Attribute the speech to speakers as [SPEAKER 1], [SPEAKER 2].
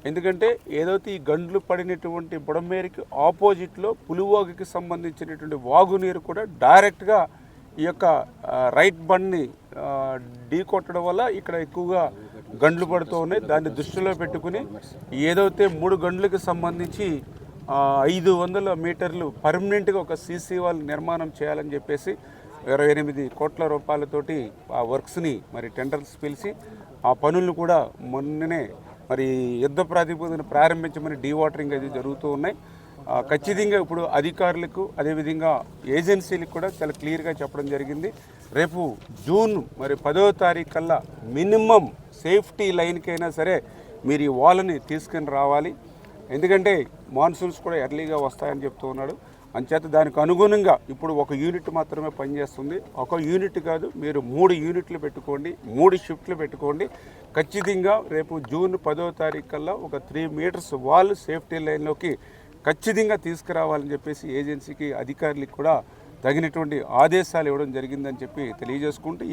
[SPEAKER 1] ఎందుకంటే ఏదైతే ఈ గండ్లు పడినటువంటి బుడమేరికి ఆపోజిట్లో పులివాగుకి సంబంధించినటువంటి వాగునీరు కూడా డైరెక్ట్గా ఈ యొక్క రైట్ బండ్ని ఢీ కొట్టడం వల్ల ఇక్కడ ఎక్కువగా గండ్లు పడుతూ ఉన్నాయి. దాన్ని దృష్టిలో పెట్టుకుని ఏదైతే 3 గండ్లకు సంబంధించి 500 మీటర్లు పర్మనెంట్గా ఒక సీసీ వాల్ నిర్మాణం చేయాలని చెప్పేసి 28 కోట్ల రూపాయలతోటి ఆ వర్క్స్ని మరి టెండర్స్ పిలిచి ఆ పనులను కూడా మొన్ననే మరి యుద్ధ ప్రాతిపదికన ప్రారంభించమని డీవాటరింగ్ అది జరుగుతూ ఉన్నాయి. ఖచ్చితంగా ఇప్పుడు అధికారులకు అదేవిధంగా ఏజెన్సీలకు కూడా చాలా క్లియర్గా చెప్పడం జరిగింది. రేపు జూన్ మరి 10వ తారీఖు కల్లా మినిమం సేఫ్టీ లైన్కైనా సరే మీరు ఈ వాల్ని తీసుకుని రావాలి. ఎందుకంటే మాన్సూన్స్ కూడా ఎర్లీగా వస్తాయని చెప్తూ ఉన్నాడు. అంచేత దానికి అనుగుణంగా ఇప్పుడు ఒక యూనిట్ మాత్రమే పనిచేస్తుంది. ఒక యూనిట్ కాదు, మీరు 3 యూనిట్లు పెట్టుకోండి, 3 షిఫ్ట్లు పెట్టుకోండి. ఖచ్చితంగా రేపు జూన్ 10వ తారీఖు కల్లా ఒక 3 మీటర్స్ వాల్ సేఫ్టీ లైన్లోకి ఖచ్చితంగా తీసుకురావాలని చెప్పేసి ఏజెన్సీకి అధికారులకు కూడా తగినటువంటి ఆదేశాలు ఇవ్వడం జరిగిందని చెప్పి తెలియజేసుకుంటూ